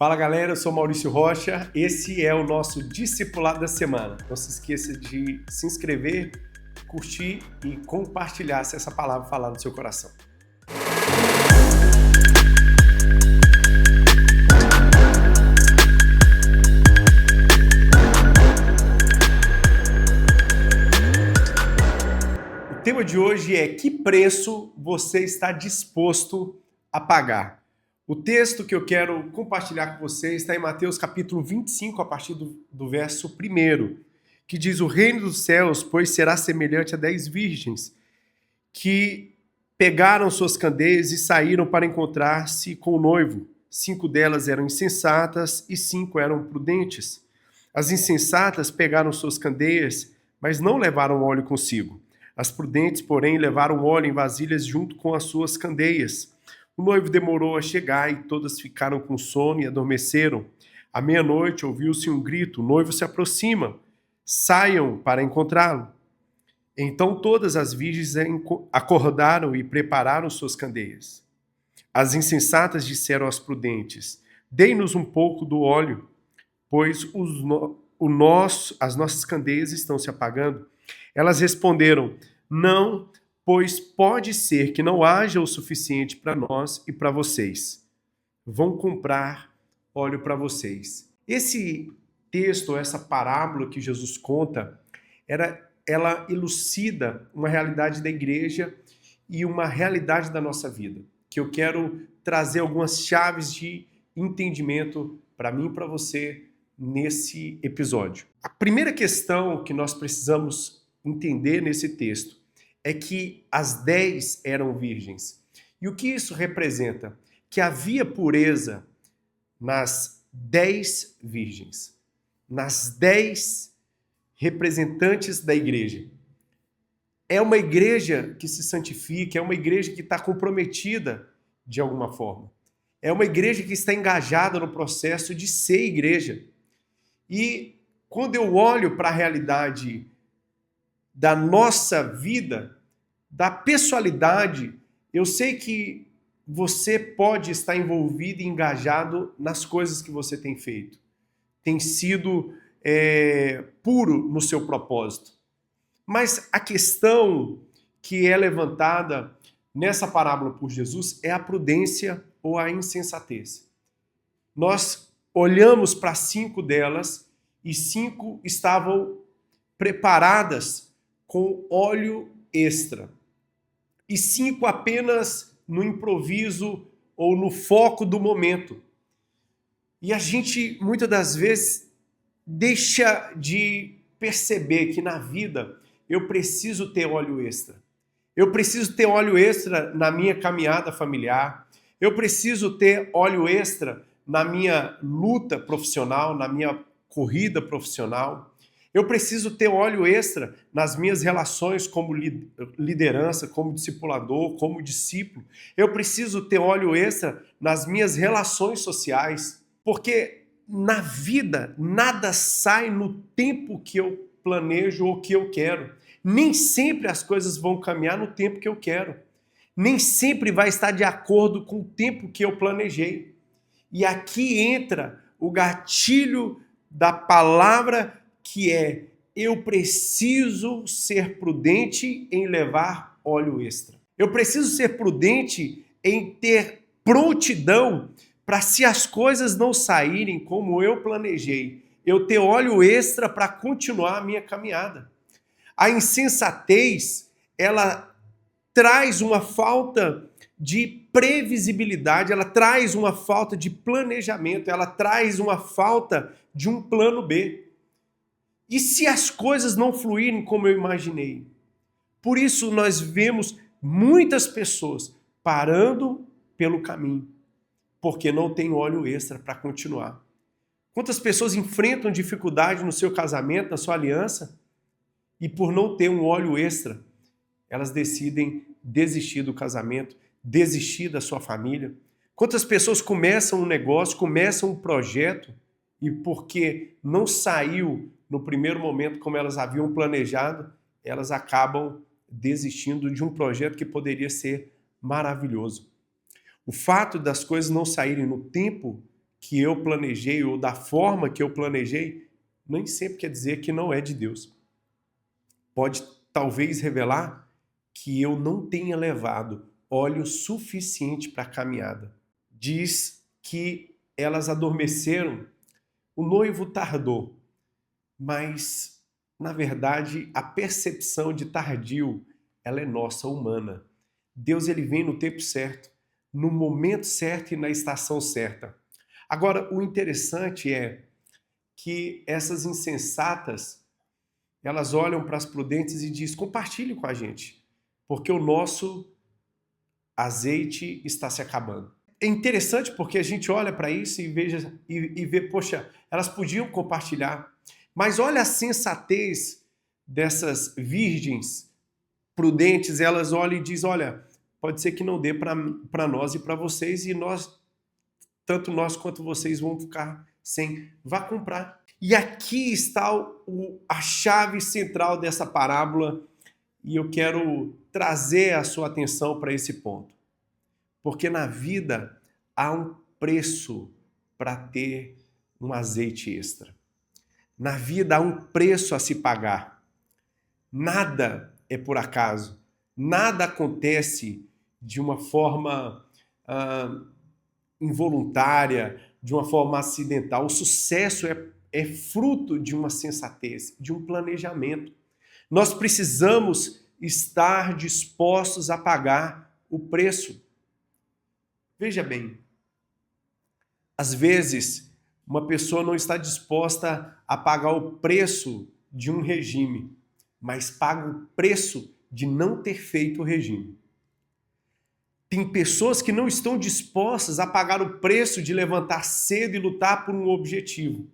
Fala galera, eu sou Maurício Rocha, esse é o nosso Discipulado da Semana. Não se esqueça de se inscrever, curtir e compartilhar se essa palavra falar no seu coração. O tema de hoje é: que preço você está disposto a pagar? O texto que eu quero compartilhar com vocês está em Mateus capítulo 25, a partir do verso 1, que diz: o reino dos céus, pois, será semelhante a 10 virgens, que pegaram suas candeias e saíram para encontrar-se com o noivo. 5 delas eram insensatas e 5 eram prudentes. As insensatas pegaram suas candeias, mas não levaram óleo consigo. As prudentes, porém, levaram óleo em vasilhas junto com as suas candeias. O noivo demorou a chegar e todas ficaram com sono e adormeceram. À meia-noite ouviu-se um grito: o noivo se aproxima, saiam para encontrá-lo. Então todas as virgens acordaram e prepararam suas candeias. As insensatas disseram às prudentes: dei-nos um pouco do óleo, pois as nossas candeias estão se apagando. Elas responderam: não, pois pode ser que não haja o suficiente para nós e para vocês. Vão comprar óleo para vocês. Esse texto, essa parábola que Jesus conta, ela elucida uma realidade da igreja e uma realidade da nossa vida, que eu quero trazer algumas chaves de entendimento para mim e para você nesse episódio. A primeira questão que nós precisamos entender nesse texto é que as 10 eram virgens. E o que isso representa? Que havia pureza nas 10 virgens, nas 10 representantes da igreja. É uma igreja que se santifica, é uma igreja que está comprometida de alguma forma. É uma igreja que está engajada no processo de ser igreja. E quando eu olho para a realidade da nossa vida, da pessoalidade, eu sei que você pode estar envolvido e engajado nas coisas que você tem feito. Tem sido puro no seu propósito. Mas a questão que é levantada nessa parábola por Jesus é a prudência ou a insensatez. Nós olhamos para 5 delas e 5 estavam preparadas com óleo extra. E 5 apenas no improviso ou no foco do momento. E a gente, muitas das vezes, deixa de perceber que na vida eu preciso ter óleo extra. Eu preciso ter óleo extra na minha caminhada familiar. Eu preciso ter óleo extra na minha luta profissional, na minha corrida profissional. Eu preciso ter óleo extra nas minhas relações como liderança, como discipulador, como discípulo. Eu preciso ter óleo extra nas minhas relações sociais, porque na vida nada sai no tempo que eu planejo ou que eu quero. Nem sempre as coisas vão caminhar no tempo que eu quero. Nem sempre vai estar de acordo com o tempo que eu planejei. E aqui entra o gatilho da palavra, que é: eu preciso ser prudente em levar óleo extra. Eu preciso ser prudente em ter prontidão para, se as coisas não saírem como eu planejei, eu ter óleo extra para continuar a minha caminhada. A insensatez, ela traz uma falta de previsibilidade, ela traz uma falta de planejamento, ela traz uma falta de um plano B. E se as coisas não fluírem como eu imaginei? Por isso nós vemos muitas pessoas parando pelo caminho, porque não tem óleo extra para continuar. Quantas pessoas enfrentam dificuldade no seu casamento, na sua aliança, e por não ter um óleo extra, elas decidem desistir do casamento, desistir da sua família. Quantas pessoas começam um negócio, começam um projeto, e porque não saiu no primeiro momento como elas haviam planejado, elas acabam desistindo de um projeto que poderia ser maravilhoso. O fato das coisas não saírem no tempo que eu planejei ou da forma que eu planejei, nem sempre quer dizer que não é de Deus. Pode talvez revelar que eu não tenha levado óleo suficiente para a caminhada. Diz que elas adormeceram, o noivo tardou, mas, na verdade, a percepção de tardio, ela é nossa, humana. Deus ele vem no tempo certo, no momento certo e na estação certa. Agora, o interessante é que essas insensatas, elas olham para as prudentes e dizem, compartilhe com a gente, porque o nosso azeite está se acabando. É interessante porque a gente olha para isso e vê, poxa, elas podiam compartilhar, mas olha a sensatez dessas virgens prudentes, elas olham e dizem, olha, pode ser que não dê para nós e para vocês, e nós, tanto nós quanto vocês vão ficar sem, vá comprar. E aqui está a chave central dessa parábola, e eu quero trazer a sua atenção para esse ponto. Porque na vida há um preço para ter um azeite extra. Na vida há um preço a se pagar. Nada é por acaso. Nada acontece de uma forma involuntária, de uma forma acidental. O sucesso é fruto de uma sensatez, de um planejamento. Nós precisamos estar dispostos a pagar o preço. Veja bem, às vezes uma pessoa não está disposta a pagar o preço de um regime, mas paga o preço de não ter feito o regime. Tem pessoas que não estão dispostas a pagar o preço de levantar cedo e lutar por um objetivo,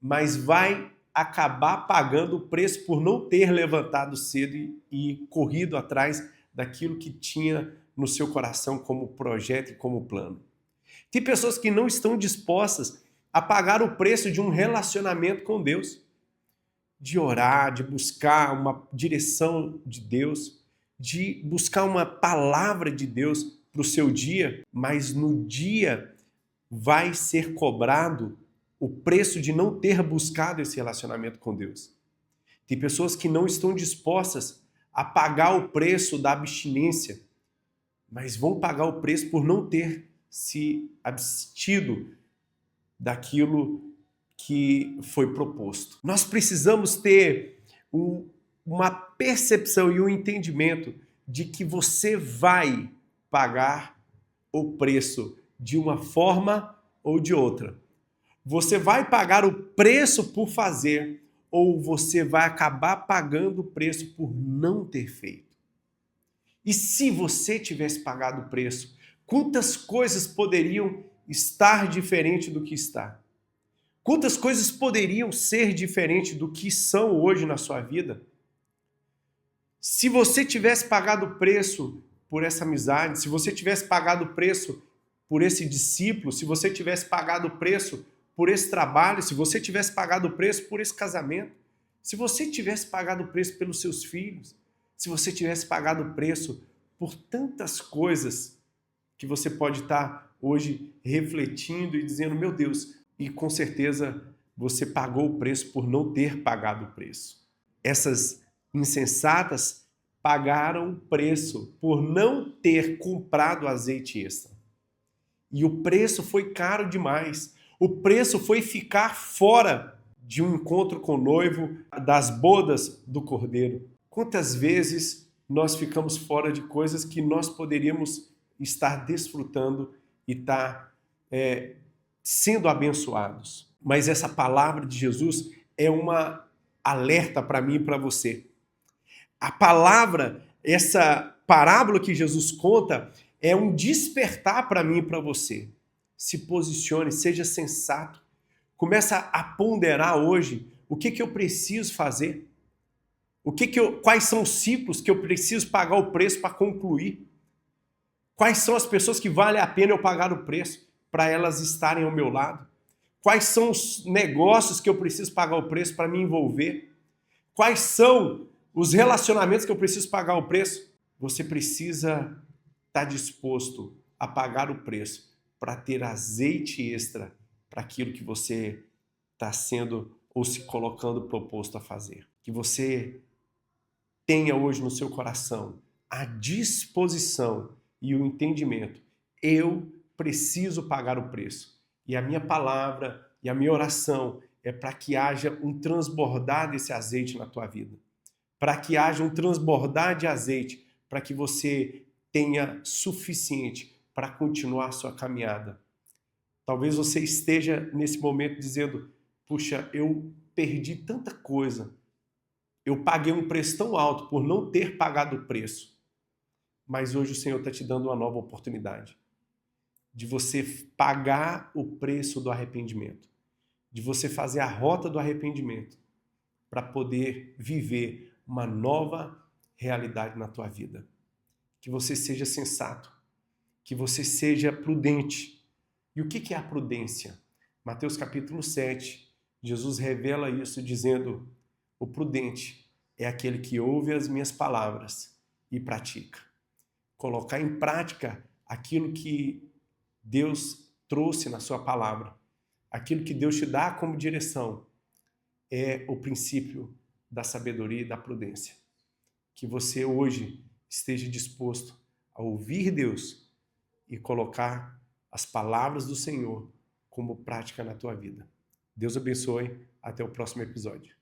mas vai acabar pagando o preço por não ter levantado cedo e corrido atrás daquilo que tinha no seu coração como projeto e como plano. Tem pessoas que não estão dispostas a pagar o preço de um relacionamento com Deus, de orar, de buscar uma direção de Deus, de buscar uma palavra de Deus para o seu dia, mas no dia vai ser cobrado o preço de não ter buscado esse relacionamento com Deus. Tem pessoas que não estão dispostas a pagar o preço da abstinência, mas vão pagar o preço por não ter se abstido daquilo que foi proposto. Nós precisamos ter uma percepção e um entendimento de que você vai pagar o preço de uma forma ou de outra. Você vai pagar o preço por fazer ou você vai acabar pagando o preço por não ter feito. E se você tivesse pagado o preço, quantas coisas poderiam estar diferente do que está? Quantas coisas poderiam ser diferentes do que são hoje na sua vida? Se você tivesse pagado o preço por essa amizade, se você tivesse pagado o preço por esse discípulo, se você tivesse pagado o preço por esse trabalho, se você tivesse pagado o preço por esse casamento, se você tivesse pagado o preço pelos seus filhos, se você tivesse pagado o preço por tantas coisas que você pode estar hoje refletindo e dizendo, meu Deus, e com certeza você pagou o preço por não ter pagado o preço. Essas insensatas pagaram o preço por não ter comprado azeite extra. E o preço foi caro demais. O preço foi ficar fora de um encontro com o noivo, das bodas do Cordeiro. Quantas vezes nós ficamos fora de coisas que nós poderíamos estar desfrutando e estar sendo abençoados. Mas essa palavra de Jesus é uma alerta para mim e para você. A palavra, essa parábola que Jesus conta, é um despertar para mim e para você. Se posicione, seja sensato. Começa a ponderar hoje o que eu preciso fazer. Quais são os ciclos que eu preciso pagar o preço para concluir? Quais são as pessoas que vale a pena eu pagar o preço para elas estarem ao meu lado? Quais são os negócios que eu preciso pagar o preço para me envolver? Quais são os relacionamentos que eu preciso pagar o preço? Você precisa estar disposto a pagar o preço para ter azeite extra para aquilo que você está sendo ou se colocando proposto a fazer. Que você tenha hoje no seu coração a disposição e o entendimento. Eu preciso pagar o preço. E a minha palavra e a minha oração é para que haja um transbordar desse azeite na tua vida. Para que haja um transbordar de azeite, para que você tenha suficiente para continuar a sua caminhada. Talvez você esteja nesse momento dizendo, puxa, eu perdi tanta coisa. Eu paguei um preço tão alto por não ter pagado o preço. Mas hoje o Senhor está te dando uma nova oportunidade de você pagar o preço do arrependimento, de você fazer a rota do arrependimento para poder viver uma nova realidade na tua vida. Que você seja sensato, que você seja prudente. E o que é a prudência? Mateus capítulo 7, Jesus revela isso dizendo, o prudente é aquele que ouve as minhas palavras e pratica. Colocar em prática aquilo que Deus trouxe na sua palavra, aquilo que Deus te dá como direção, é o princípio da sabedoria e da prudência. Que você hoje esteja disposto a ouvir Deus e colocar as palavras do Senhor como prática na tua vida. Deus abençoe. Até o próximo episódio.